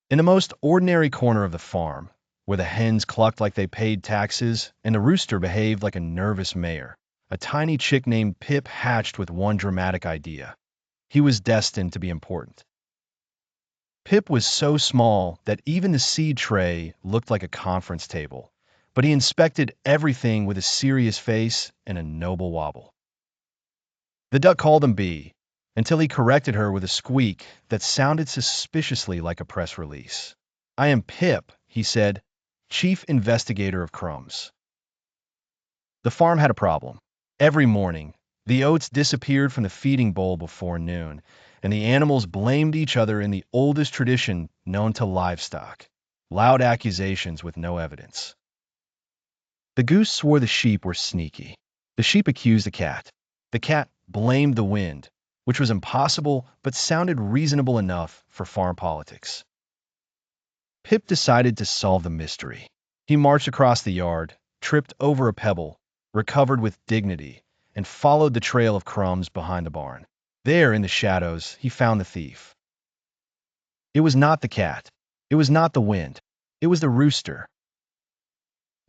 In the most ordinary corner of the farm, where the hens clucked like they paid taxes and the rooster behaved like a nervous mayor, a tiny chick named Pip hatched with one dramatic idea. He was destined to be important. Pip was so small that even the seed tray looked like a conference table, but he inspected everything with a serious face and a noble wobble. The duck called him B, until he corrected her with a squeak that sounded suspiciously like a press release. "I am Pip," he said, "chief investigator of crumbs." The farm had a problem. Every morning, the oats disappeared from the feeding bowl before noon, and the animals blamed each other in the oldest tradition known to livestock: loud accusations with no evidence. The goose swore the sheep were sneaky. The sheep accused the cat. The cat blamed the wind, which was impossible but sounded reasonable enough for farm politics. Pip decided to solve the mystery. He marched across the yard, tripped over a pebble, recovered with dignity, and followed the trail of crumbs behind the barn. There, in the shadows, he found the thief. It was not the cat. It was not the wind. It was the rooster.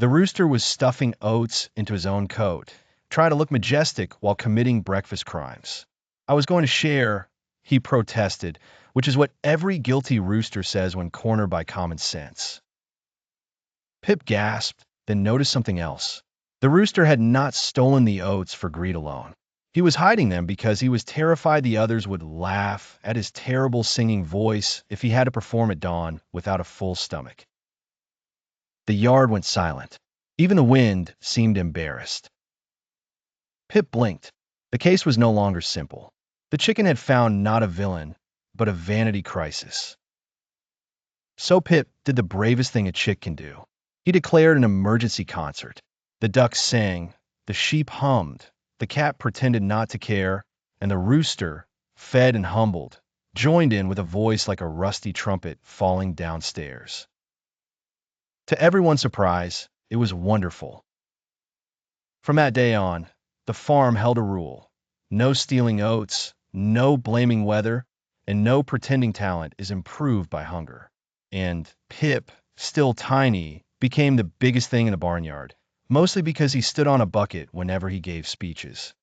The rooster was stuffing oats into his own coat, trying to look majestic while committing breakfast crimes. "I was going to share," he protested, which is what every guilty rooster says when cornered by common sense. Pip gasped, then noticed something else. The rooster had not stolen the oats for greed alone. He was hiding them because he was terrified the others would laugh at his terrible singing voice if he had to perform at dawn without a full stomach. The yard went silent. Even the wind seemed embarrassed. Pip blinked. The case was no longer simple. The chicken had found not a villain, but a vanity crisis. So Pip did the bravest thing a chick can do. He declared an emergency concert. The ducks sang, the sheep hummed, the cat pretended not to care, and the rooster, fed and humbled, joined in with a voice like a rusty trumpet falling downstairs. To everyone's surprise, it was wonderful. From that day on, the farm held a rule: no stealing oats, no blaming weather, and no pretending talent is improved by hunger. And Pip, still tiny, became the biggest thing in the barnyard, mostly because he stood on a bucket whenever he gave speeches.